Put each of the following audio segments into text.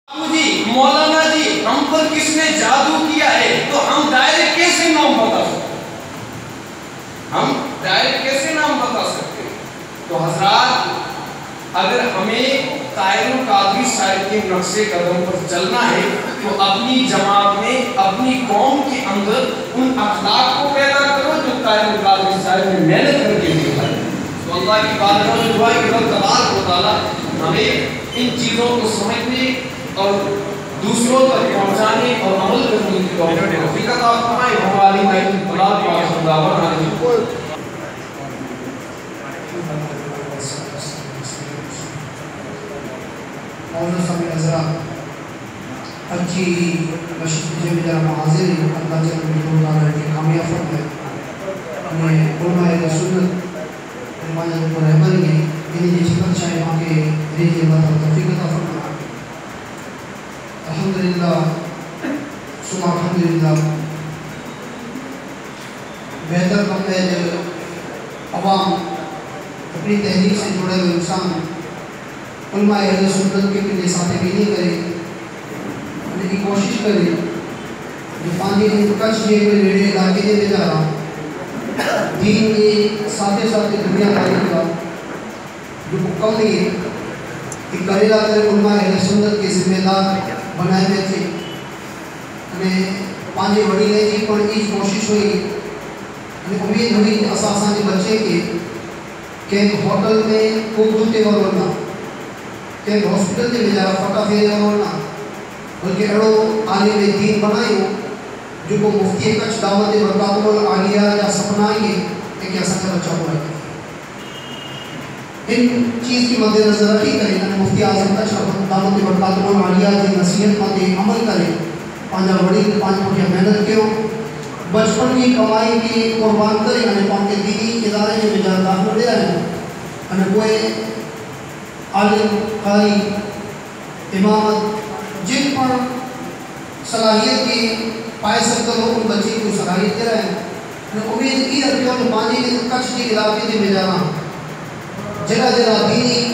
جی مولانا جی ہم پر کس نے جادو کیا ہے تو ہم ڈائریکٹ کیسے نام بتا سکتے تو حضرات اگر ہمیں طاہر القادری صاحب کے نقش قدم پر چلنا ہے تو اپنی جماعت میں اپنی قوم کے اندر ان اخلاق کو پیدا کرو جو طاہر القادری صاحب نے محنت کر کے دکھائی. تو اللہ کی بارگاہ میں دعا ہے کہ رب تبارک و تعالیٰ ہمیں ان چیزوں کو سمجھنے اور دوسروں تک پہنچانے اور عمل کرنے کی توفیق عطا فرمائے. ہماری محنت بلاد و دعوانا مولانا صاحب حضرات اچھی مشہور جب جرم حاضر اللہ جل وعلا کی کامیاب ہے ہمیں علماء سنت علماء کو رہبری ہے انہیں جس پر چاہے وہاں کے ریجی اللہ تعالیٰ توفیق عطا فرمائے. الحمدللہ ثم الحمدللہ بہتر کم ہے جب عوام اپنی تحریک سے جڑے ہوئے انسان علماء اہل سنت کے پنجے ساتھ بینی کرے انہیں کی کوشش کرے جو پانی کچھ جے میں ریڑے علاقے دے جا رہا دین کے ساتھ ساتھ دنیا داری کا جو کم نہیں ہے کہ کریلا کرے علماء اہل سنت کے ذمہ دار بنائے ہوئے تھے انہیں پانچے بڑی لے جی پر ایچ کوشش ہوئی انہیں امید ہوئی کہ اساسان کے بچے کے کہ ایک ہوٹل میں خوب دوتے اور ورنہ کہ ایک ہاسپٹل کے بجارہ فتح پھیرے اور ورنہ بلکہ اڑو عالم دین بنائی ہو جو کو مفتی کچھ دعوت برکات العالیہ یا سپنائی ہے کہ ایسا کا بچہ ہوا ہے. ان چیز کی مد نظر رکھی کریں کہ مفتی اعظم کچھ دعوت برکات العالیہ کی نصیحت مد عمل کریں پانچا بڑی پانچ پوٹیا محنت کیوں بچپن کی کمائی کی قربان کریں انہیں پاک کے دینی ادارے میں بجار داخل دے رہے ہیں انہیں کوئی عالم قاری امامت جن پر صلاحیت کی پائے سکتا ہو ان بچے کو صلاحیت دے رہے ہیں انہیں امید کی رکھتے ہو کہ پانی کے کچھ کی علاقے دے بجانا جگہ جگہ دینی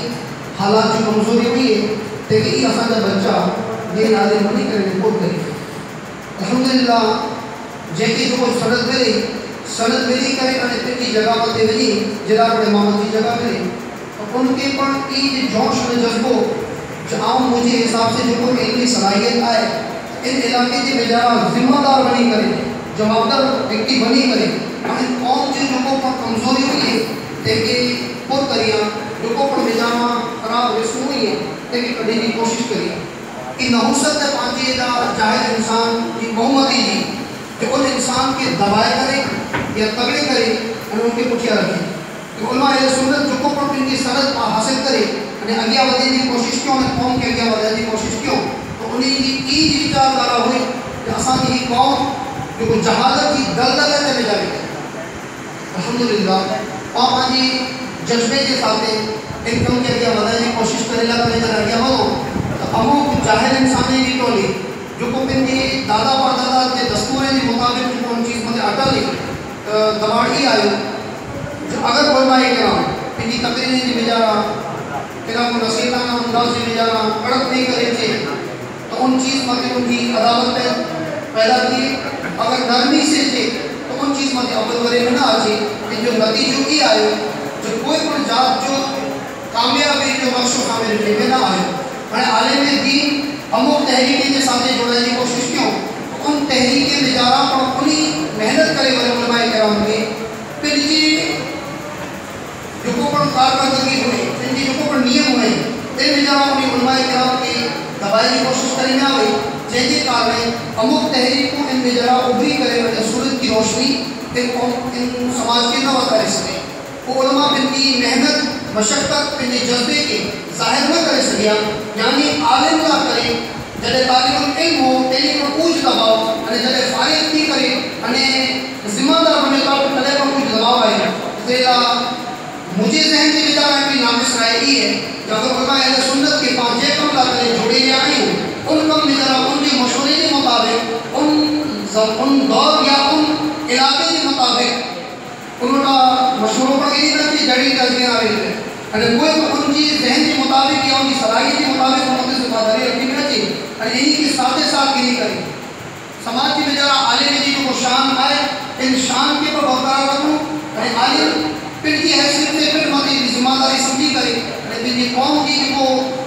حالات جو کمزوری ہوئی ہے تاکہ یہ آسان کا بچہ یہ عالم بنی کریں رپورٹ کریں. الحمدللہ جیکی جو کوئی سند ملی کرے انہیں پھر کی جگہ پر دے وجی جگہ پر امامت کی جگہ ملے ان کے پر ایج جوش میں جذبو جو عام مجھے حساب سے جو کوئی علمی صلاحیت آئے ان علاقے کے بجارہ ذمہ دار بنی کریں جوابدار ویکتی بنی کریں ہمیں قوم جو کو پر کمزوری ہوئی ہے تاکہ پر کریاں جو کو پر بجامہ خراب رسو ہوئی ہے تاکہ کرنے کی کوشش کریاں. کہ نحوست ہے پانچے دا جاہد انسان کی محمدی جی جو ان انسان کے دبائے کرے یا تگڑے کرے انہیں ان کے پٹھیا رکھیں کہ علماء اہل سنت جو کو پر ان کی سند حاصل کرے انہیں اگیا ودے کی کوشش کیوں انہیں قوم کے اگیا ودے کی کوشش کیوں تو انہیں کی وچار دارا ہوئی کہ اسان کی قوم جو کو جہادت کی دلدل ہے میں جائے الحمدللہ آپ آجی جذبے کے ساتھ ان کم کے اگیا ودے کی کوشش کرے لگا میں جائے گیا ہو تو امو جاہل انسانی کی ٹولی جو کو پن کی دادا پر دادا کے دستورے کے مطابق جو کو ان چیز مجھے اٹھا لی دباڑی آئے جو اگر علماء کرام ان کی تقریری کی بجارہ کہ کو نصیحتانہ انداز کی بجارہ اڑک نہیں کرے تھے تو ان چیز مجھے ان کی عدالت پہ پیدا کی اگر نرمی سے تھے تو ان چیز مجھے اول ورے میں نہ آجی کہ جو نتیجوں کی آئے جو کوئی پر جات جو کامیابی جو بخش و کامل رکھے میں نہ آئے میں عالم دین ہموں تحریکیں کے ساتھ جوڑنے کی کوشش کیوں ان تحریکیں بجارہ پر انہیں محنت کرے والے علماء کرام میں پھر جی جو کو پر کارکردگی ہوئی ان کی جو کو پر نیم ہوئی ان بجارہ انہیں علماء کرام کی دبائی کی کوشش کریں نہ ہوئی جیسے کار میں ہموں تحریک کو ان بجارہ ابری کرے والے سورت کی روشنی ان سماج کے نوہ کرے سکے وہ علماء ان کی محنت مشقت ان جذبے کے ظاہر نہ کرے سکیا یعنی عالم نہ کرے جدے طالب علم ہو تیلی پر کچھ دباؤ انہیں جدے فارغ نہیں کرے انہیں ذمہ دار بنے کا تلے پر کچھ دباؤ آئے زیدہ مجھے ذہن کے بجارہ کی نامس رائے ہی ہے کہ اگر علماء اہل سنت کے پانچے کم لا کرے جوڑے لے آئی ہوں ان کم بجارہ ان کے مشورے کے مطابق ان دور یا ان علاقے کے مطابق انہوں نے مشوروں پر گئی تھا کہ جڑی تجمیر آئے تھے اگر کوئی ان کی ذہن کے مطابق یا ان کی صلاحیت کے مطابق ان سے باداری رکھی میں چاہیے انہیں کی ساتھ ساتھ گری کریں سماج کی بجارہ عالم جی کو شان آئے ان شان کے پر برقرار رکھوں عالم پھر کی حیثیت سے پھر مدی ذمہ داری سمجھی کرے پھر قوم کی کو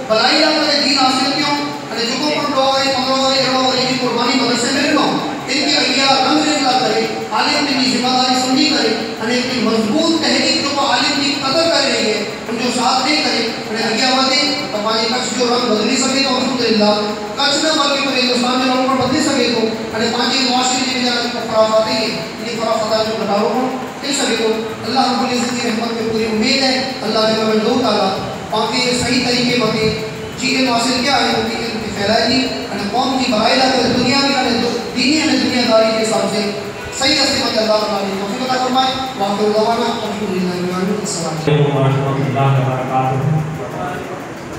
بلائی نہ کرے دین حاصل کیوں جو کو پر ڈوائے 15 ایرو کی قربانی مدرسے میں رکھوں ان کے اگیا رنگ رنگا کرے عالم کی ذمہ داری سمجھی کرے اپنی مضبوط تحریک جو عالم کی قدر کر رہی ہے ان جو ساتھ نہیں کرے اگیا ودے تو پانی کچھ جو رنگ بدلی سکے تو الحمدللہ کچھ نہ بلکہ پورے ہندوستان میں رنگ پر بدلی سکے تو پانچ معاشرے کی وجہ سے خرافات ہے یہ خرافات جو گھٹاروں کو دے سکے تو اللہ رب العزت کی رحمت میں پوری امید ہے اللہ جل وعلا تعالیٰ باقی صحیح طریقے بتے چیزیں حاصل کیا ہے ان کی پھیلائے گی قوم کی بھائی لگے دنیا میں دینی دنیا داری کے حساب سے صحیح رستے میں اللہ تعالیٰ نے توفیق عطا فرمائے واقع دعوانا الحمدللہ رب العالمین السلام علیکم ورحمۃ اللہ وبرکاتہ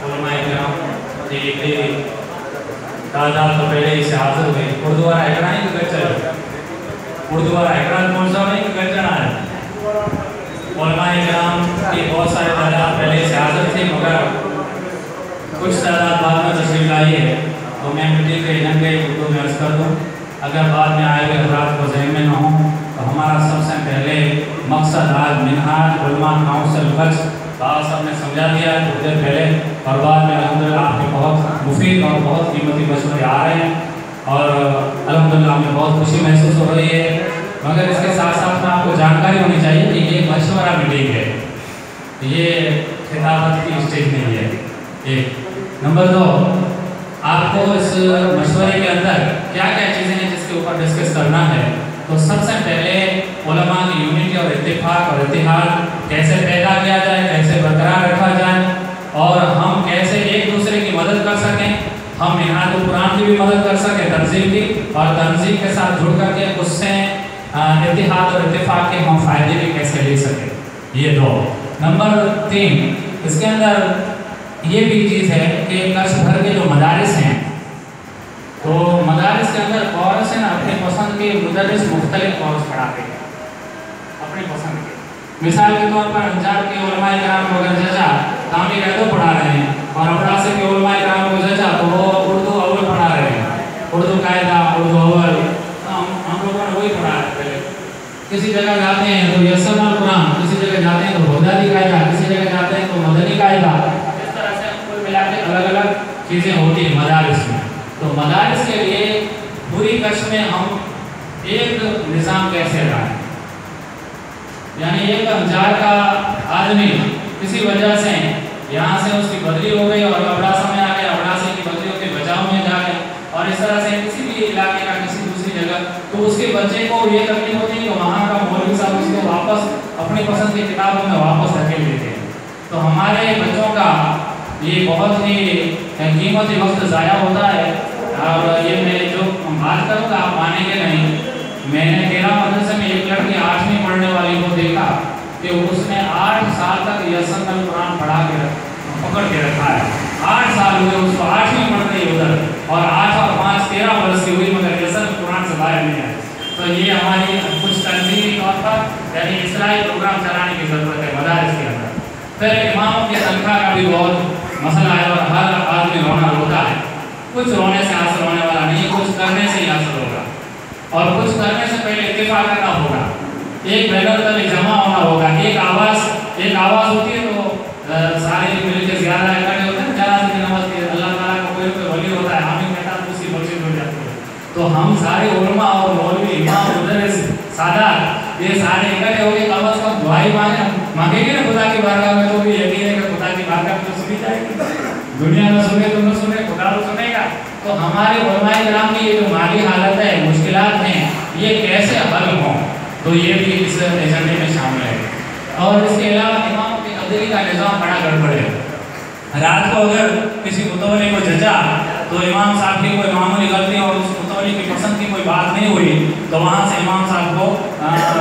علماء کرام ایک تعداد تو پہلے ہی سے حاضر ہوئے اردو والا ایکڑا ہی کلچر اردو والا ایکڑا کون سا نہیں کلچر ہے علماء کرام کی بہت سارے تعداد پہلے سے حاضر تھے مگر کچھ تعداد بعد میں تشریف لائی ہے تو میں میٹنگ کے ایجنٹ کے اردو میں عرض کر دوں اگر بعد میں آئے ہوئے حضرات کو ذہن میں نہ ہوں تو ہمارا سب سے پہلے مقصد آج منہاج علماء کونسل کچھ بات سب نے سمجھا دیا ہے کچھ دیر پہلے اور بعد میں الحمدللہ آپ کے بہت مفید اور بہت قیمتی مشورے آ رہے ہیں اور الحمدللہ ہمیں بہت خوشی محسوس ہو رہی ہے مگر اس کے ساتھ ساتھ میں آپ کو جانکاری ہونی چاہیے کہ یہ مشورہ میٹنگ ہے یہ خطابت کی اسٹیج نہیں ہے ایک نمبر 2 آپ کو اس مشورے کے اندر کیا کیا چیزیں ہیں جس کے اوپر ڈسکس کرنا ہے تو سب سے پہلے علماء کی یونٹی اور اتفاق اور اتحاد کیسے پیدا کیا جائے کیسے برقرار رکھا جائے اور ہم کیسے ایک دوسرے کی مدد کر سکیں ہم منہاج القرآن کی بھی مدد کر سکیں تنظیم کی اور تنظیم کے ساتھ جڑ کر کے اس سے اتحاد اور اتفاق کے ہم فائدے بھی کیسے لے سکیں یہ 2 نمبر 3 اس کے اندر یہ بھی چیز ہے کہ کچھ بھر کے جو مدارس ہیں تو مدارس کے اندر کورس ہے نا اپنے پسند کے مدرس مختلف کورس پڑھاتے ہیں اپنے پسند کے مثال کے طور پر انجار کے علماء کرام وغیرہ ججا تعمیر اردو پڑھا رہے ہیں اور ابراسی کے علماء کرام کو ججا تو وہ اردو اول پڑھا رہے ہیں اردو قاعدہ اردو اول ہم لوگوں نے وہی پڑھا ہے پہلے کسی جگہ جاتے ہیں تو یسر القرآن کسی جگہ جاتے ہیں تو بغدادی قاعدہ کسی جگہ جاتے ہیں تو مدنی قاعدہ الگ الگ چیزیں ہوتی ہیں مدارس میں تو مدارس کے لیے پوری کچھ میں ہم ایک نظام کیسے رہا یعنی ایک انجار کا آدمی کسی وجہ سے یہاں سے اس کی بدلی ہو گئی اور ابڑاسا میں آ گیا ابڑاسے کی بدلی ہو کے بچاؤ میں جا گئے اور اس طرح سے کسی بھی علاقے کا کسی دوسری جگہ تو اس کے بچے کو یہ تکلیف ہوتی ہے کہ وہاں کا مولوی صاحب اس کو واپس اپنی پسند کی کتابوں میں واپس دھکیل دیتے ہیں تو ہمارے بچوں کا یہ بہت ہی قیمتی وقت ضائع ہوتا ہے اور یہ میں جو بات کروں گا آپ مانیں گے نہیں میں نے 13 مدرسے میں ایک لڑکی 8ویں پڑھنے والی کو دیکھا کہ اس نے 8 سال تک یسن القرآن پڑھا کے پکڑ کے رکھا ہے 8 سال ہوئے اس کو 8ویں پڑھ رہی ادھر اور 8 اور 5 13 برس کی ہوئی مگر یسن القرآن سے باہر نہیں آئے تو یہ ہماری کچھ تنظیمی طور پر یعنی اصلاحی پروگرام چلانے کی ضرورت ہے مدارس کے اندر پھر اماموں کی تنخواہ کا بھی بہت مسئلہ ہے اور ہر آدمی رونا روتا ہے کچھ رونے سے حاصل ہونے والا نہیں کچھ کرنے سے ہی حاصل ہوگا اور کچھ کرنے سے پہلے اتفاق کرنا ہوگا ایک بینر تک جمع ہونا ہوگا ایک آواز ہوتی ہے تو سارے مل کے زیادہ اکٹھے ہوتے ہیں جنازے کی نماز کے اللہ تعالیٰ کا کوئی ولی ہوتا ہے حامد کہتا ہے اس کی بخشش ہو جاتی ہے تو ہم سارے علماء اور مولوی امام مدرس سادات یہ سارے اکٹھے ہو کے کم از کم دعائی مانگیں گے نا خدا کی بارگاہ میں تو بھی یقین ہے کہ خدا کی بارگاہ میں تو سنی جائے گی دنیا نہ سنے تو نہ سنے خدا تو سنے گا تو ہمارے علماء کرام کی یہ جو مالی حالت ہے مشکلات ہیں یہ کیسے حل ہوں تو یہ بھی اس ایجنڈے میں شامل ہے اور اس کے علاوہ امام کی قدری کا نظام بڑا گڑبڑ ہے رات کو اگر کسی متولی کو ججا تو امام صاحب کی کوئی معمولی غلطی اور اس متولی کی پسند کی کوئی بات نہیں ہوئی تو وہاں سے امام صاحب کو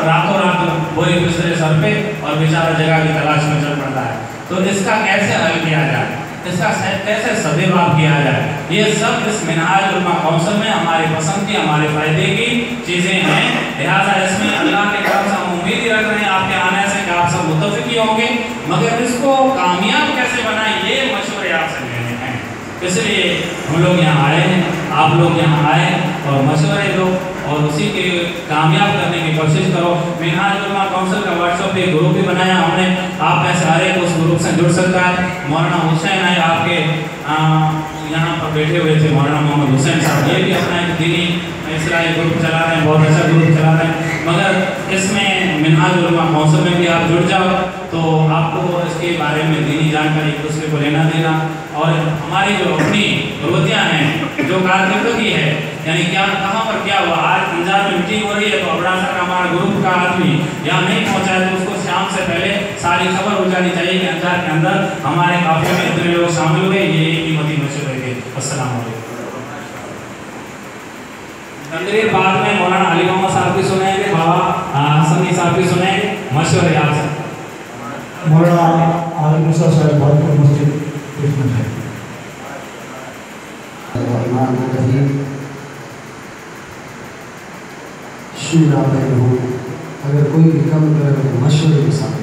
راتوں رات بوری بسترے سر پہ اور بیچارہ جگہ کی تلاش میں چل پڑتا ہے تو اس کا کیسے حل کیا جائے اس کا کیسے سدبھاؤ کیا جائے یہ سب اس منہاج علماء کونسل میں ہماری پسند کی ہمارے فائدے کی چیزیں ہیں لہٰذا اس میں اللہ کے طرف سے ہم امید ہی رکھ رہے ہیں آپ کے آنے سے کہ آپ سب متفق ہی ہوں گے مگر اس کو کامیاب کیسے بنائیں یہ مشورے آپ سے لینے ہیں اس لیے ہم لوگ یہاں آئے ہیں आप लोग यहाँ आए और मशवरे लो और उसी के कामयाब करने की कोशिश करो। मिनहाज उलमा काउंसिल का व्हाट्सएप पे ग्रुप भी बनाया हमने, आप में से हर एक उस ग्रुप से जुड़ सकता है। मौलाना हुसैन है आपके यहाँ पर बैठे हुए थे, मौलाना मोहम्मद हुसैन साहब, ये भी अपना एक दीनी इस्लाही ग्रुप चला रहे हैं, बहुत अच्छा ग्रुप चला रहे हैं। मगर इसमें मिनहाज उलमा काउंसिल में भी आप जुड़ जाओ तो आपको इसके बारे में दीनी जानकारी एक दूसरे को लेना देना, और हमारी जो अपनी प्रवृत्तियाँ हैं जो कारकर्दगी है, यानी क्या कहाँ पर क्या हुआ, आज अंजार में मीटिंग हो रही है तो अबड़ासा का हमारा ग्रुप का आदमी यहाँ नहीं पहुँचा है तो उसको शाम से पहले सारी खबर हो जानी चाहिए कि अंजार के अंदर हमारे काफिले में इतने लोग शामिल हुए, ये कीमती मशवरे थे। अस्सलाम वालेकुम। तकरीर बाद में मौलाना अली मोहम्मद साहब की सुनेंगे, बाबा हसनी साहब की सुनेंगे, मशवरे आपसे। मौलाना आलिम मूसा साहब भागपुर मस्जिद है। अगर कोई भी कम करे तो मशवरे के साथ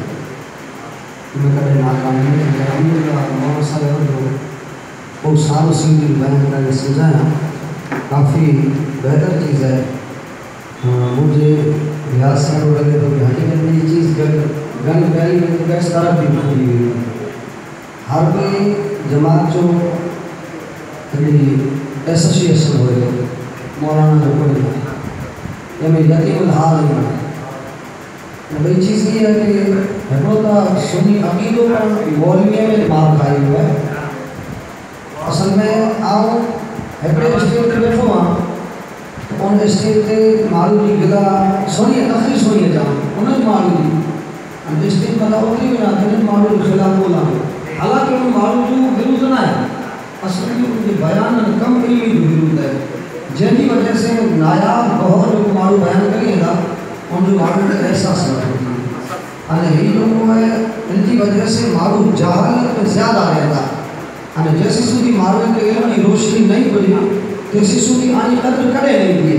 मैं कभी नाकामी मौलाना साहब बहुत सालों से बयान करके समझाया, काफ़ी बेहतर चीज़ है। मुझे रियाज साहब लगे तो हकीकत में ये चीज़ गन बैरी में इस तरह भी खुली हुई है। हर कोई जमात जो एसोसिएशन हो रही मौलाना जो कोई या मैं यकीन हाल नहीं बना। बड़ी चीज़ ये है कि हिकड़ो सुन्नी अकीदों पर मौलवी में मार खाई हुआ है। असल में आओ हिकड़े स्टेज ते बैठो हाँ उन स्टेज ते माण्हू जी गिला सुनी नखरी सुनी जाम उन माण्हू जी स्टेज मथां उतरी वञा त माण्हू जे ख़िलाफ़ ॻोल्हां, हालांकि उन माण्हू जो विरोध न आहे, असल में उनके बयान कम इल्मी जो विरोध है, जंहिंजी वजह से नायाब गौर जो माण्हू बयान करी वेंदा उनजो माण्हू खे एहसास न थींदो। हाणे हीउ जेको आहे इनजी वजह से माण्हू जहालत में ज़्यादा रहंदा। हाणे जैसे सूदी माण्हुनि खे इल्म जी रोशनी नहीं पड़ी तेसी सूदी आनी क़द्र कॾहिं नहीं थिए।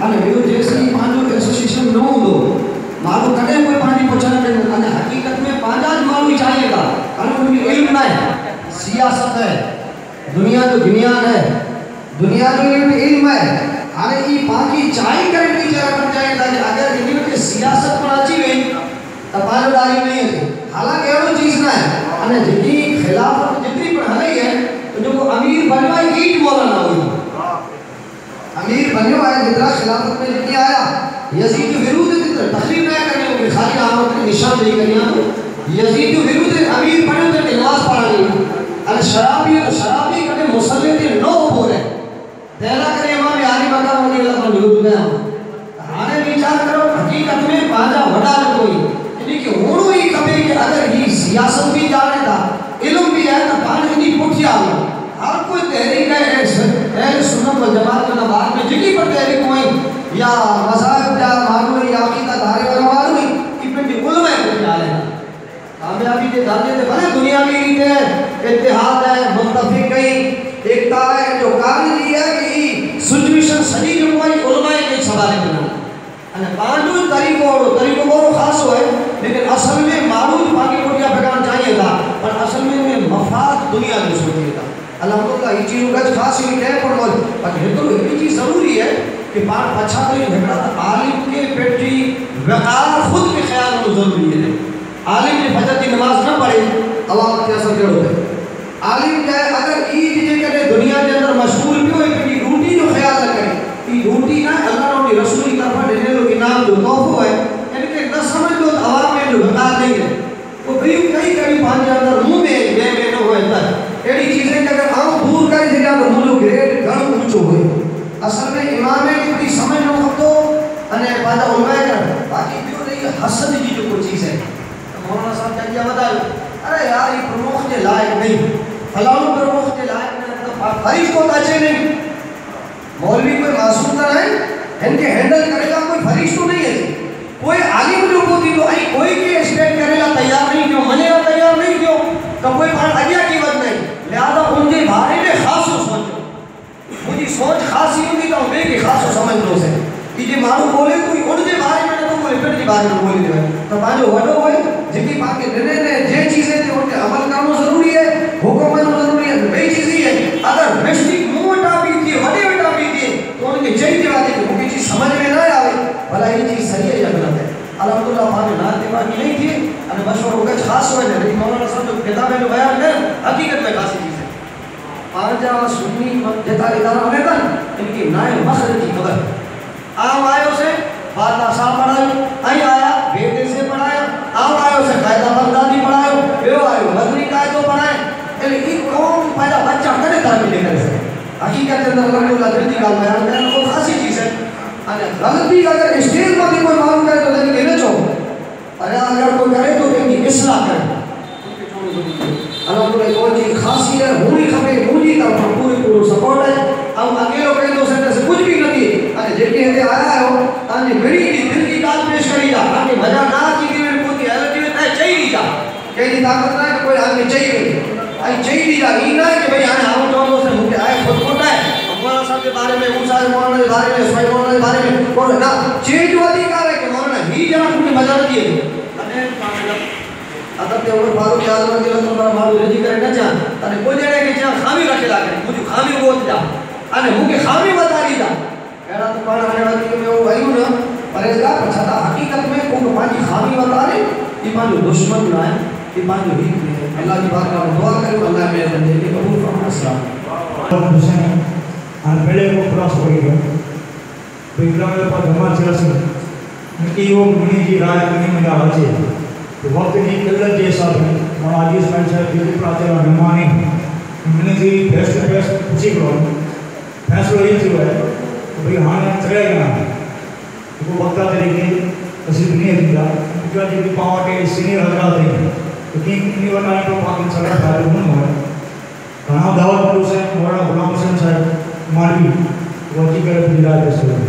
हाणे ॿियो जेसी पंहिंजो एसोसिएशन न हूंदो माण्हू कॾहिं कोई पंहिंजी पुछ न कंदो। अने हक़ीक़त में पंहिंजा ज माण्हू ई चाहिए था, हाणे उनखे इल्म न आहे, सियासत है, दुनिया जो विज्ञान है, दुनिया जो इल्म है। हाणे ई पंहिंजी चाही करे टीचर रखणु चाहिनि था कि अगरि हिन खे सियासत में अची वई त पंहिंजो ॾाढी नहीं अचे। हालांकि अहिड़ो चीज़ न आहे। हाणे जेकी ख़िलाफ़त जेतिरी पण हलई है त जेको अमीर बनियो आहे ईट मौलाना हुई, अमीर बनियो आहे जेतिरा ख़िलाफ़त में जेकी आया यज़ीद जो विरोध तकलीफ़ न करणी होगी, ख़ाली आमद खे निशान ॾेई करे यज़ीद जो विरोध अमीर बनियो त नमाज़ पढ़णी। हाणे शराबी कॾहिं मुसल्ले ते न उभो रहे, तंहिंला करे इमाम आली मक़ाम वञी अलाह विरोध कया। हाणे वीचार करो हक़ीक़त में पंहिंजा वॾा कोई इनखे हुअणो ई खपे कि अगरि ही सियासत भी ॼाणे था, इल्म भी आहे त पाण इनजी पुठियां हलो। हर कोई तहरीक अहल सुन्नत वल जमात में बाद में जेकी पण तहरीक हुई या मज़हब जा माण्हू या अक़ीदा धारे वारा माण्हू ई पंहिंजी उलमा जे पुठियां हलनि। कामयाबी के दर्जे ते भले दुनियावी रीते इत्तेहाद है, मुत्तफ़िक़ी एकता है, जो कारण ये है कि सिचुएशन सॼी जेको आहे उलमा खे संभाले वञनि। अने पंहिंजो तरीक़ो बड़ो ख़ासि है, लेकिन असल में माण्हू पंहिंजी पुठियां भॻाइणु चाहिए था, पर असल में मफ़ाद दुनिया जो सोचे था। अल्हम्दुलिल्लाह ये चीज़ गज ख़ासि हुई कह पर बोल, पर हिकिड़ी चीज़ ज़रूरी है कि पाण पछा करे हिकिड़ा त आलिम के पेटी वक़ार खुद के ख़्याल में ज़रूरी है। आलिम ने फजर की नमाज न पढ़े अवाम ते असर कहिड़ो है। आलिम चाहे अगर ईद जे करे दुनिया के अंदर मशहूर पियो है कि रोटी जो ख्याल न करे, ई रोटी ना अल्लाह ने रसूल की तरफ ॾिनल इनाम जो तोहफ़ो है, इनके न समझो त अवाम में जो वक़ार नहीं है वो ॿियूं कई पंहिंजे अंदर मुंह में ॿिए में न हुए त अहिड़ी चीज़ें के अगर आउं दूर करे सघां त मुंहिंजो ग्रेड घणो ऊंचो हुए। असल में इमाम खे बि समझणो खपंदो अने पंहिंजा उलमा करणु। बाक़ी ॿियो रही हसद जी जेको चीज़ है, मौलाना साहब चई वधायो, अरे यार ये प्रमुख के लायक नहीं, फलाणो प्रमुख के लायक नहीं, तो फरिश्तो तो अचे नहीं। मौलवी कोई मासूम तो नहीं, इनके हैंडल करेगा कोई फरिश्तो नहीं है। कोई आलिम जो को थी तो आई कोई के स्टेट करेगा तैयार नहीं क्यों, मनेगा तैयार नहीं क्यों, तो कोई पाण अगिया की वत नहीं। लिहाजा उनके बारे में खासो सोचो, मुझी सोच खासी होगी तो ॿिए खे खासो समझो से कि जे माण्हू बोले कोई उनके बारे में न तो बोले पेट के बारे में बोले दे तो पंहिंजो वॾो होए जेकी पाके निर्णय ने जे चीज़ें ते उन ते अमल करनो ज़रूरी है, हुकुम करनो ज़रूरी है। ॿई चीज़ ही है, अगर मिस्टेक मुंह वटा भी थी वॾे वटा અને મશવરો કચ્છ ખાસ હોય ને લેकिन मौलाना साहब जो किताब में जो बयान है हकीकत में खासी चीज है पांजा सुन्नी जेता इदारा हमें कर इनकी नाए मखरज की खबर आम आयो से बात साहब पढ़ायो आई आया बेटे से पढ़ाया आम आयो से कायदा बगदादी पढ़ायो बेओ आयो मदनी कायदो पढ़ाए એટલે ઈ કોમ પહેલા બચ્ચા કને તાલીમ લે કરે છે હકીકત અંદર અલ્લાહ જલ્દી કાલ બયાન કરે તો ખાસી ચીજ है અને ગલતી અગર સ્ટેજ માંથી કોઈ માલુમ કરે તો તેની કેને છો અરે અગર કોઈ કરે તો તેની ઇસ્લાહ કરે અલ્લાહ ને કોઈ ચીज ખાસી है होनी खपे मुझी तरफ पूरो सपोर्ट है हम अकेलो कहीं तो से कुछ भी नहीं અને જેટલી હતે આયા હો અને મેરી દિલ की बात पेश करी जा ताकि मजा ना की कि कोई हेल्थ में થાય चाहिए जा કેની તાકાત ના કે કોઈ આદમી चाहिए आई चाहिए जा ई ना कि भाई आने हम तो से मुझे आए खुद खोटा है मौलाना साहब के बारे में मूसा मौलाना के बारे में सोई मौलाना के बारे में कोई ना चेंज अधिकार है कि मौलाना ही जना मुझे मजा दिए અને अदब के ऊपर फारूक आजम के मतलब मारू रेडी करे न जा અને કોઈ જણે કે જ્યાં ખામી રાખેલા કે મુझे ખામી ગોત जा અને હું કે ખામી बताई जा એના તો પણ આને વાળી કે એવું આવ્યું ના પરેશગાર છતાં હકીકત में કોઈ પાછી ખામી बतारे ई मानो दुश्मन ना है ई मानो ही अल्लाह की बात का दुआ करो अल्लाह मेरे बंदे के कबूल फरमाए अस्सलाम हुसैन અને પેલે કો ક્રોસ કરી ગયો વિક્રમ પર ધમાલ ચલાસે कि वो मुनि जी राय मुनि में रहा है तो वक्त की किल्लत के साथ नवाजी इसमाइल साहब जी प्राते और नमानी मुनि जी फेस टू फेस पूछी करो फैसलो ये जो है तो भाई हाँ चलेगा वो वक्त तरीके तस्वीर नहीं दिया क्योंकि जी की पावर के सीनियर हजरात हैं तो कि इन्हीं वरना तो पाकिस्तान सरकार फायदा नहीं हुआ कहाँ दावत पुरुष है मौलाना गुलाम हुसैन साहब मालवी वो जी करे गुजरात के सूरत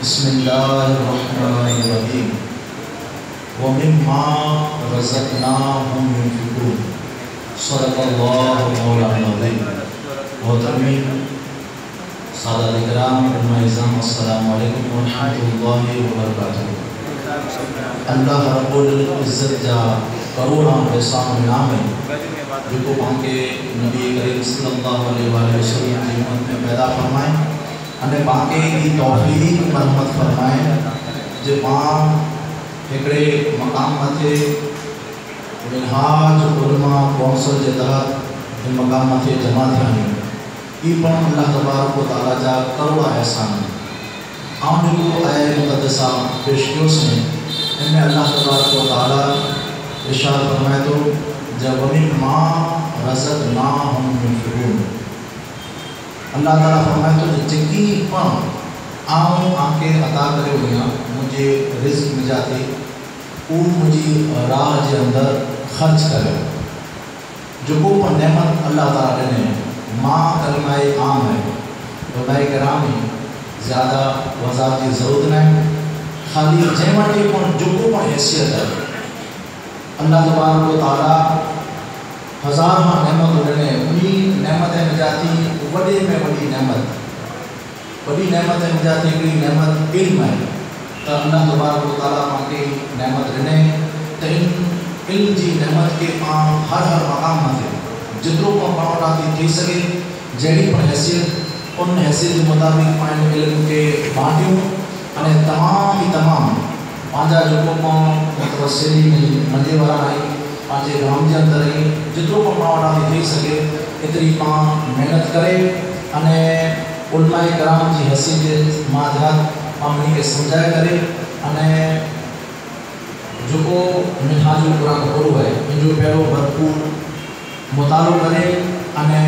बिस्मिल्लाहिर्रहमानिर्रहीम वमिम्मा रज़क़नाहुम युनफ़िक़ून सदक़ल्लाहु मौलाना अज़ीम मोहतरमीन सादात इकराम उलमा-ए-इज़्ज़ाम अस्सलामु अलैकुम व रहमतुल्लाहि व बरकातुहू अल्लाह रब्बुल इज़्ज़त जा करोड़ा एहसान इनाम है जो पाके नबी करीम सल्लल्लाहु अलैहि वसल्लम की उम्मत में पैदा फरमाए अने पाके की तौफीक रहमत फरमाए जो मां एकड़े मकाम मथे मिनहाज उलमा कौंसल के तहत इन मकाम मथे जमा थिया आहिनि ई पण अल्लाह तबारक व तआला जा करोड़ा एहसान आउं जेको आया मुक़द्दसा पेश कयो से इनमें अल्लाह तबारक व तआला इरशाद फरमाए तो जब वमिम्मा रज़क़नाहुम युनफ़िक़ून अल्लाह ताला फरमाए तो जेकी पण आऊं आके अता करे हुई मुझे रिज़्क़ मिजाती वो मुझी राह के अंदर खर्च करे जो को पण नेमत अल्लाह ताला ॾिने मां कलमाए आम है तो भाई करामी ज़्यादा वज़ाहत की ज़रूरत न खाली जंहिं वटि पण जेको पण हैसियत है अल्लाह तबारक व तआला हज़ार मां नेमत ॾिने उन्ही नेमत निजाती वॾे में वॾी नेमत निजाती हिकिड़ी नेमत इल्म है तो अल्लाह तबारक व तआला मूंखे नेमत ॾिने त इन इल्म जी नेमत के पां हर मक़ाम मथे जेतिरो पण पाण थी सघे जहिड़ी पण हैसियत उन हैसियत के मुताबिक़ पाण इल्म के बांटियूं अने तमाम ई तमाम पंहिंजा जेको पाण मुतवसिली मज़े वारा आहियूं पंहिंजे गाम जे अंदर ई जेतिरो पण पाण थी सघे एतिरी पाण महिनत करे अने उलमाए कराम जी हैसियत जे माध्यम पाण खे सम्झाए करे अने जेको मिनहाजुल क़ुरान पढ़ो है इनजो पहिरियों भरपूर मुतालो करे अने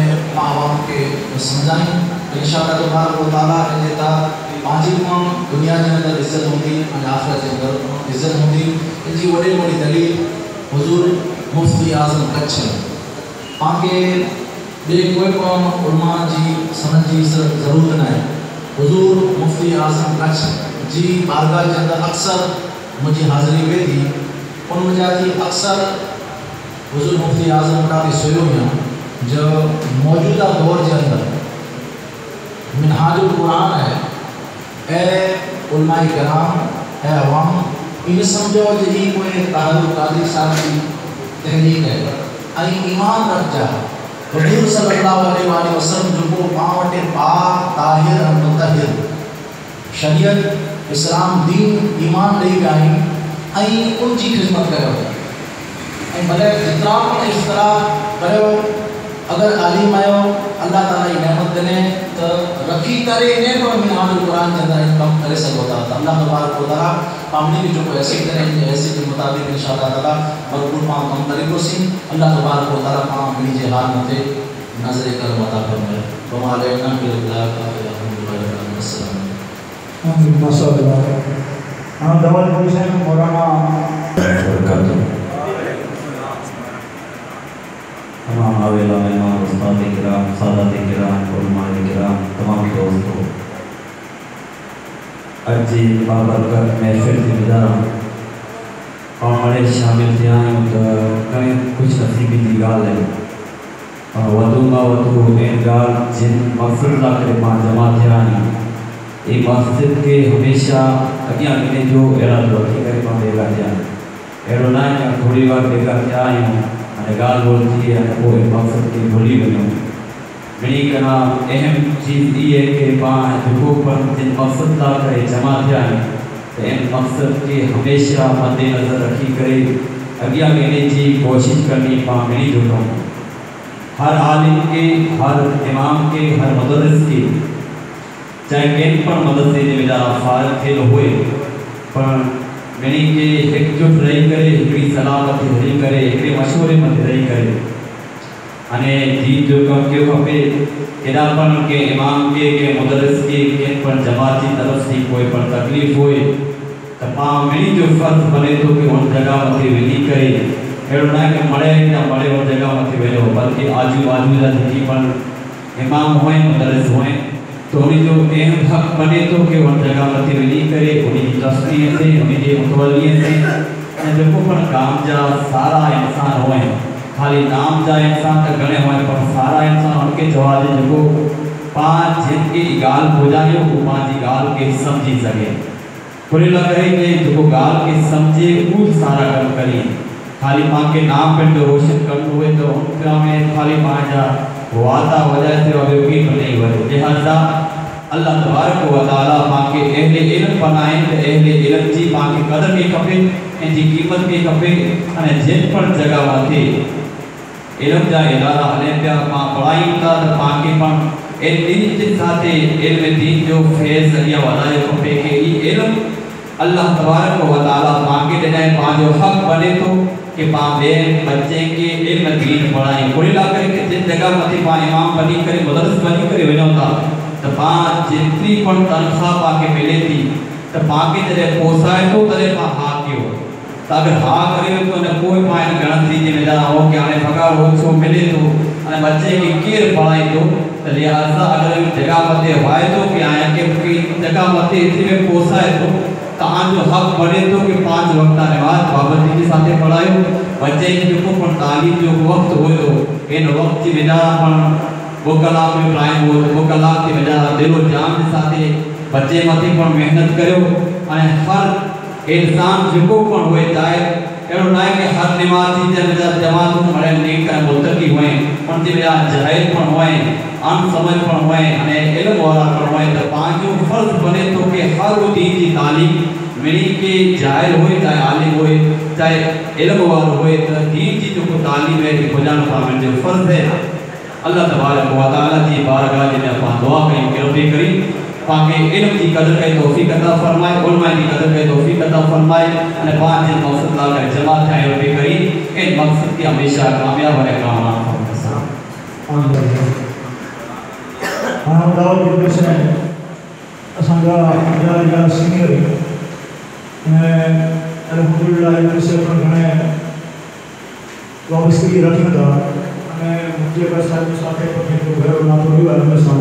आवाम के सम्झायूं इंशाअल्लाह तबारक व तआला इनजे तहत पंहिंजी पाण दुनिया के अंदर इज्जत होंदी अने आख़िरत के अंदर इज्जत होंदी इनजी वॾे में वॾी दलील हुजूर मुफ्ती आज़म कच्छ पाके ॿिए कोई पण उलमा जी सनद जी ज़रूरत न आहे हुजूर मुफ्ती आज़म कच्छ जी बारगाह के अंदर अक्सर मुझे हाज़िरी वे थी उन वजह थी अक्सर हुज़ूर मुफ्ती आज़म का भी सोयो हुआ जो मौजूदा दौर के अंदर मिनहाजुल कुरान है उलमाए किराम है अवाम इन समझो जी कोई तारुल कादिर साहब की तहरीक है आई ईमान रख जा हुज़ूर सल्लल्लाहु अलैहि वसल्लम जो पावटे पाक ताहिर और मुतहिर शरीयत इस्लाम दीन ईमान ॾेई विया आहिनि ऐं उन जी ख़िदमत कयो ऐं भले जेतिरा बि इश्तराक कयो अगरि आलिम आयो अल्लाह ताला जी नेमत ॾिने त रखी करे इन को मिनहाजुल कुरान के अंदर कमु करे सघो था त अल्लाह तबारक व तआला पामनी की जो ऐसे तरह ऐसे के मुताबिक इंशाअल्लाह ताला मक़बूल पाम कमु करे कोसी अल्लाह तबारक व तआला पाम मिली जे हाल मथे नज़र कर मता फरमाए वमाले ना बिल्लाह का अलहम्दुलिल्लाह अस्सलाम माशाअल्लाह हम दावत हुसैन मौलाना तमाम आवेला मेहमान उस्ताद किराम सादात किराम उलमाए किराम तमाम दोस्तों आज जी बाबरकत महफिल की गुजारा और हमारे शामिल थे आए तो कहीं कुछ नसीबी की गाल है और वधूमा वधू इन गाल जिन मकसद ला करे पांच जमा थे आए ये मस्जिद के हमेशा अगियां गिने जो एड़ा रखी करे पां बेगा थिया एड़ो ना है थोड़ी बार बेगा थिया आहियूं अने गाल बोल थी अने वो मकसद के भूली वञो घणी कना अहम चीज़ ये है कि पां जेको पर जिन मकसद ला करे जमा थिया आहिनि त इन मकसद के हमेशा मद्देनज़र रखी करे अगियां गिने जी कोशिश करनी पां घणी जो कमु हर आलिम के हर इमाम के हर मुदर्रिस के चाहे केन पण मदरसे जे वेझा फारिग थियल हुए पण घणी के एकजुट रही करे हिकिड़ी सलाह मथे रही करे हिकिड़े मशवरे मथे रही करे अने दीन जो कमु कयो खपे केॾा पण के इमाम के मुदर्रिस के केन पण जमाती तरफ़ थी कोई पण तकलीफ़ होए त पां घणी जो फ़र्ज़ बने थो कि उन जॻह मथे वञी करे अहिड़ो न आहे कि मड़े या मड़े उन जॻह मथे वञो बल्कि आजू बाजू जा जेकी पण इमाम हुए मुदर्रिस हुए तो उन्हीं जो अहम हक बने तो कि उन जगह मथे वही करे उन्हीं की तस्वीर से उन्हीं के मुतवली से जो पण काम जा सारा इंसान हुए खाली नाम जा इंसान तो घणे हुए पर सारा इंसान उनके जवाब जो पांच जिनकी गाल बुझायो वो पांच गाल के समझी सके पूरे लगे कि जो गाल के समझे वो सारा काम करी खाली पां के नाम पे जो रोशन करना हुए तो उनका में खाली पांच वादा वजह से अभियोगी नहीं हुए लिहाजा अल्लाह तबारक व तआला पाके अहले इल्म बनाए तो अहले इल्म जी पाके कदर के खपे इन जी कीमत के खपे अने जिन पर जगह मथे इल्म जा इदारा हले पिया पां पढ़ाई था तो पाके पण ए दीन के साथे इल्म दीन जो फैज़ अगिया वधायो खपे के ई इल्म अल्लाह तबारक व तआला पाके ॾिना पांजो हक बने तो कि पां बे बच्चे के इल्म दीन पढ़ाई पूरी ला करे कि जिन जगह मथे पां इमाम बनी करे मुदर्रिस बनी करे वञो था तो पां जेतरी पण तनख्वाह पाके मिले थी तो पाके जॾहिं पोसाए तो तॾहिं पां हा कयो तो अगर हा करे तो न कोई पां गणतरी जे वेझा हो कि हाणे पगार ओछो मिले तो अने बच्चे के केर पढ़ाई तो तो लिहाज़ा अगर जगह मथे वाए तो कि आया कि जगह मथे एतरी में पोसाए तो तहांजो हक बने तो कि 5 वक्त नमाज पाबंदी के साथ पढ़ायो बच्चे जो पण तालीम जो वक्त होयो इन वक्त की बिना पण वो कलाक में टाइम हो तो वो कलाक की बिना दिलो जान के साथ बच्चे मथे पण मेहनत करो अने हर इंसान जो पण होए चाहे एड़ो ना कि हर नमाजी जे जमात में मरे नहीं कर मुत्तकी हुए पण जे बिना जाहिल पण हुए अन समझ पण हुए अने इल्म वाला पण हुए तो पांचो फर्ज बने तो कि हर दीन की तालीम मिली के जाहिल होए चाहे आलिम होए चाहे इल्म वाला होए तो दीन की जो तालीम है कि खुदा पावन जो फर्ज है अल्लाह तबारक व तआला की बारगाह में अपन दुआ करें कि रब्बी करीम पाके इल्म की कदर के तौफीक अता फरमाए उलमा की कदर के तौफीक अता फरमाए अने पांच जिन मकसद ला कर जमा थे रब्बी करीम इन मकसद की हमेशा कामयाब रहे कामना आमीन हम दावत के से असंगा या सीनियर अल्हम्दुलिल्लाह ये से पर घणे वापसी रखी था અને મુખ્ય પ્રસાદ સાથે પણ તો ઘર ના તો વિવાદ બસા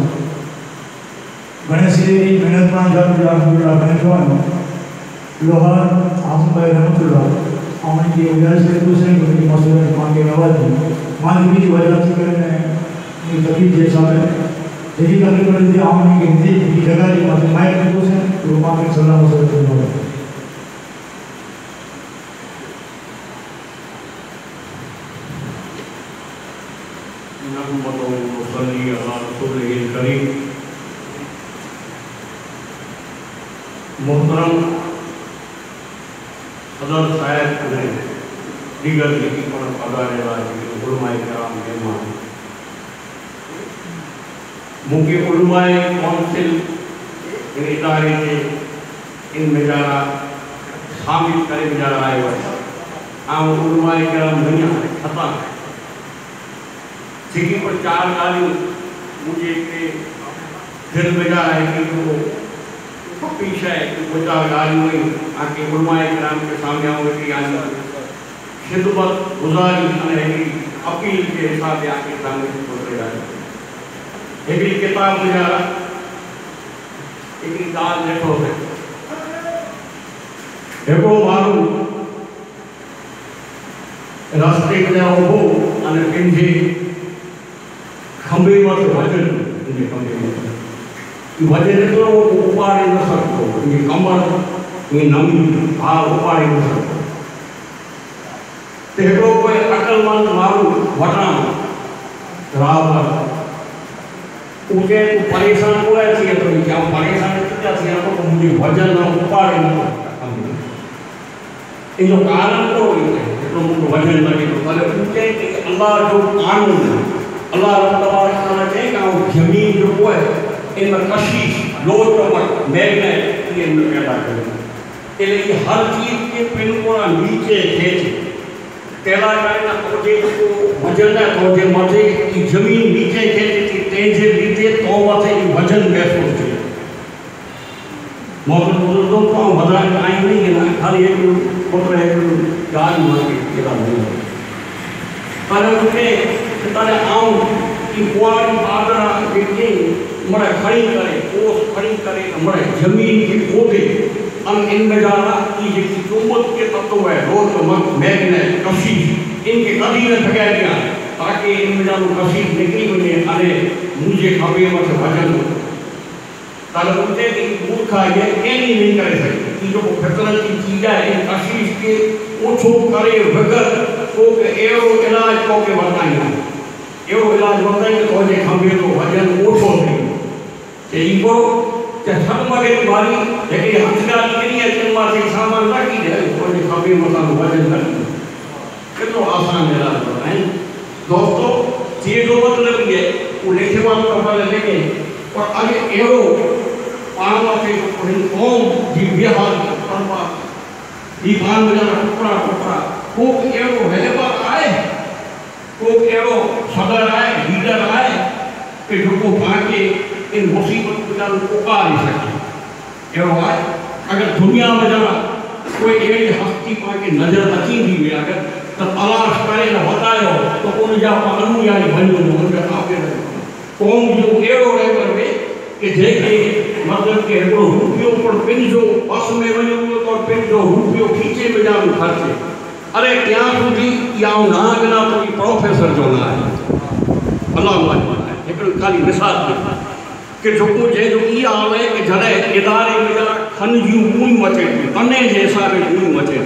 घणे सिरे जी महिनत मां जाम बैठो लोहार आसम भाई रहमतुल्लाह और इनकी गुजारिश है दूसरे की मसले मां के आवाज़ मां की वजह से करने ये तकलीफ जैसा है यही तकलीफ करते आम की हिंदी की जगह की मसले मां के दूसरे तो मां के सलाम मसले मोहतरम सदर साहब ने दीगर लिखी पर पधारे उलमाए कराम मेहमान मुख्य उलमाए काउंसिल इन इदारे के इन मेजारा शामिल करे मेजारा आए हुए उलमाए कराम दुनिया खता सिकी पर 4 गालियों मुझे के दिल मेजारा है कि वो पेश है वो 4 गालियों में आके उलमाए कराम के सामने आओगे कि आज खिदमत गुजारी रहेगी अपील के हिसाब से आके सामने बोल रहे हैं एक किताब गुजारा एक दाल देखो है देखो मारू रास्ते में हो अने पिंजे खंबे मत वजन इनके खंबे मत वजन तो उपाड़े न सकतो ये कमर ये नमी आ उपाड़े न सकतो तेरो कोई अकलमंद मारू वटा रावर उके तो परेशान हो रहा है तो क्या परेशान क्या थी तो मुझे वजन न उपाड़े न ये जो कारण को तो मुझे वजन लगे तो भले उके कि अल्लाह जो कानून है अल्लाह रब तबारक तआला के का जमीन जो है इनमें कशिश लोचमट मैग्नेट ये पैदा करे इसलिए हर चीज के पिन को नीचे खींचे तेला करना तोजे को वजन है तोजे मथे की जमीन नीचे खींचे की तेजे नीचे तो मथे की वजन महसूस है मौके बुजुर्गों को बता आई नहीं है ना खाली एक पुत्र है गाय मांगे तेला नहीं पर उनके तारे आऊं की कुआरी बादरा के मरे खड़ी करे ओस खड़ी करे मरे जमीन की खोदे हम इनमें जाना कि ये चुंबक के तत्व है रोज मैग्नेट कशिश इनके कभी न ठगा दिया ताकि इनमें जानो कशिश निकली बने अरे मुझे खबे मत वजन ताले उठे कि मूर्खा ये एनी नहीं करे सकती कि जो फितरत की चीज है इन कशिश के ओछो करे वगर को के एरो इलाज को के बताइए एरो इलाज बताइए तो जे खबे तो वजन ओछो थे इको सब मगे मारी लेकिन हंसगा निकली है चल मार से सामान रखी है तो ये खबे मतलब वजन कर कितना आसान मेरा है दोस्तों ये जो मतलब ये वो लेखे वाला कपड़ा लेके और आगे एरो पांव पे कौन जी बिहार परवा दीवान में टुकड़ा टुकड़ा को एरो है पर आए को एरो सदर आए लीडर आए कि जो बाकी इन मुसीबत को उका नहीं सकते एरो आए अगर दुनिया में जरा कोई एड़ी हस्ती पाके नजर अची थी वे अगर तो तलाश करे न बतायो तो उन जा पगलू यानी बनो उन जा आपे कौम जो एरो है पर वे कि जेके मतलब के एरो रुपयो पर पिन जो बस में वणो तो पिन जो रुपयो खींचे में जा खर्चे अरे क्या सुधी या नाग ना तो प्रोफेसर जो ना है अल्लाह माने एक खाली मिसाल कि जो जे जो ये आवे कि जड़े इदारे में जरा खन जी मुई मचे तने जैसा रे मुई मचे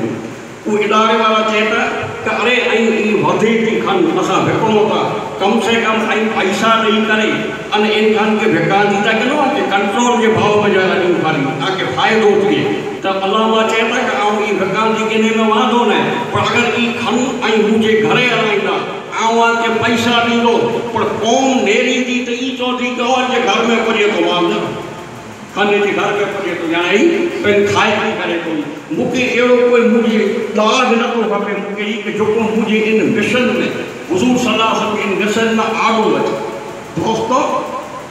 वो इदारे वाला चेता कि अरे आई ई वधे थी खन असा भेकणो था कम से कम आई पैसा नहीं करे अन इन खन के भेकांदी ता कनो कि कंट्रोल के भाव में जरा इन खाली ताकि फायदो थिए तो अल्लाह मा चेता कि आऊं ई भेकांदी के ने में वादो न पर अगर ई खन आई मुझे घरे आईंदा आवा के पैसा दीदो पर कौन नेरी दी तो ई चौथी कहो जे घर में पड़े तो मामला खाने के घर में पड़े तो जाए ही पेन खाए नहीं करे तो मुके एरो कोई मुझे दाग न तो खपे मुके ई के जो को मुझे इन मिशन में हुजूर सल्लल्लाहु अलैहि वसल्लम इन मिशन में आगो वच दोस्तों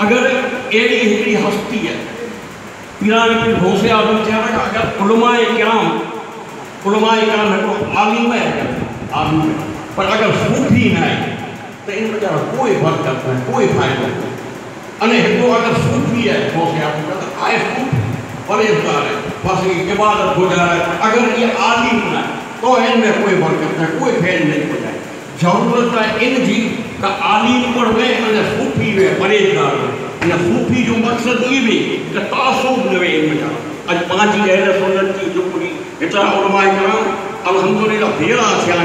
अगर एड़ी हिकड़ी हस्ती है पीरान के भोसे आदमी चाहे अगर उलमाए किराम को आलिम है पर अगर सूफी न है तो इन बेचारा कोई बरकत नहीं कोई फायदा नहीं अने हिकिड़ो अगरि सूफ़ी आहे मौक़े आहे सूफ़ी परहेज़गार है बस इबादत गुज़ार है अगर ये आलिम न तो इनमें कोई बरकत न कोई फैल नहीं हो जाए ज़रूरत है इन जी का आलिम पर वे अने सूफ़ी वे परहेज़गार वे इन सूफ़ी जो मक़सद ये भी कि तासुब न वे इनमें अज पांची अहल सुन्नत की जो पूरी इतना उलमाए कराम अल्हम्दुलिल्लाह भेड़ा थिया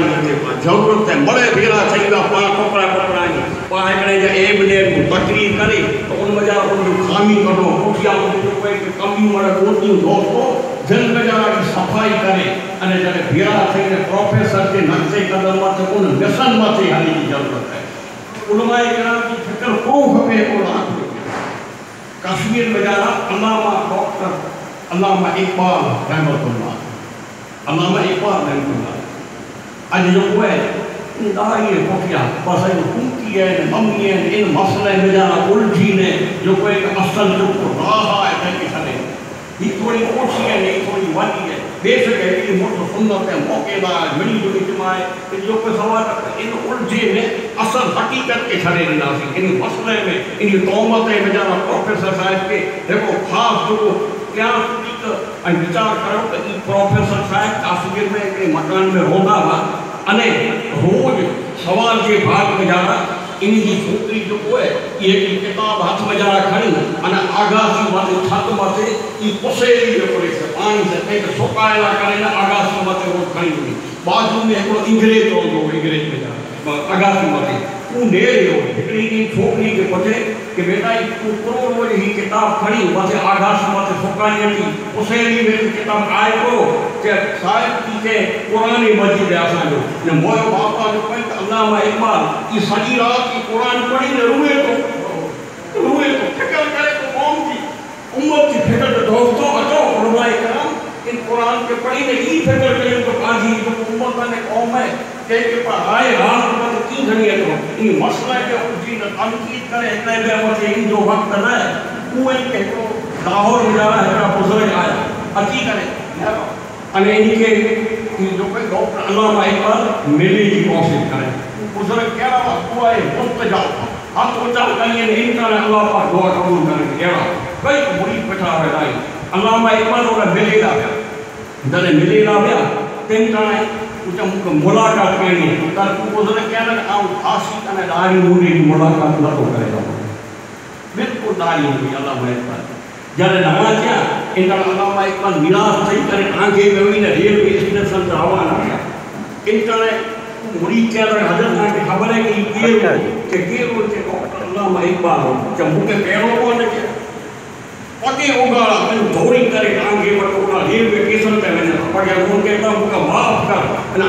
ज़रूरत है बड़े भेड़ा थी पा कपड़ा कपड़ाई पा हिकिड़े एब ने तकरीर करे तो उन वजह उन खामी कढो पुठियां कमियूं वारा गोतियूं दोस्तो दिल वेचारा की सफ़ाई करे अने जॾहिं भेड़ा थींदे प्रोफेसर के नक्शे कदम मथे उन व्यसन मथे हली की ज़रूरत है उलमाए कराम की फिक्र को खपे को कश्मीर वेचारा अल्लामा डॉक्टर अल्लामा इकबाल रहमतुल्लाह अल्लामा इकबाल रहमतुल्लाह अज जो है दाई कोठिया बस हुकूमती है मम्मी है इन मसले में जाना उलझी ने जो कोई असल जो राह है तंहिंखे छॾे ही थोड़ी ओछी है नहीं थोड़ी वॾी है बेशक है मोट सुन्नत है मौक़ेदार मिली जुली जमाए जो कोई सवाल इन उलझे में असल हकीकत के छॾे ॾींदासीं इन मसले में इन तौमत में जाना प्रोफेसर साहिब के देखो ख़ासि जो क्या विचार करो तो ई प्रोफेसर साहब काश्मीर में एक मकान में रोंदा हुआ अने रोज सवाल के भाग में जाना इन जी छोकरी जो है ये किताब हाथ में जाना खड़ी अने आगासी मथे छत मथे ई पुसेरी जो करे से पानी से कहीं सुकायला करे ना आगासी मथे रोज खड़ी हुई बाजू में एक इंग्रेज रोंदो इंग्रेज में जाना आगासी मथे उ नेरे हो हिकड़ी की छोकरी के पुछे कि बेटा तू पूरो रोज ही किताब खड़ी मथे आगासी मथे सुकाई थी पुसेरी में किताब आए को कि साहिब की के कुरान मजीद असा जो ने मोय बापा जो कहे अल्लामा इकबाल की सजी रात की कुरान पढ़ी ने रुए तो फिक्र करे तो कौम की उम्मत की फिक्र तो दोस्तों अचो उलमाए कराम इन कुरान के पढ़ी ने ई फिक्र करे तो काजी जो उम्मत ने कौम है के पर आए रात में की घणी तो इन मसला के उजी न तनकीद करे इतने में मथे इन जो वक्त न है कोई के को लाहौर में जाना है बुजुर्ग आया अची करे अने इनके जो कोई डॉक्टर अल्लामा इकबाल मिली की कोशिश करे बुजुर्ग कह रहा हुआ है मुस्तजा हम ऊंचा करिए नहीं कर अल्लाह पाक दुआ कबूल करे कह रहा कई बुरी बैठा है लाई अल्लामा इकबाल और मिली ला गया दले मिली ला गया तीन टाणे उचा मुझे मुलाकात करनी है तर बुजुर्ग कह रहा आऊं फांसी कने दाढ़ी मूड़ी की मुलाकात न तो करेगा बिल्कुल दाढ़ी मूड़ी अल्लामा इकबाल जरे नवा क्या इन अल्लामा इकबाल निराश थई करे आगे में हुई ने रेलवे स्टेशन से रवाना किया इन टाणे मुड़ी के हजरत ने खबर है कि केरो के डॉक्टर अल्लामा इकबाल जब मुके पैरों को ने पगे उगाड़ा मैं दौड़ी करे आगे बटोरा रेलवे स्टेशन पे मैंने पगे उनके एकदम मुका माफ कर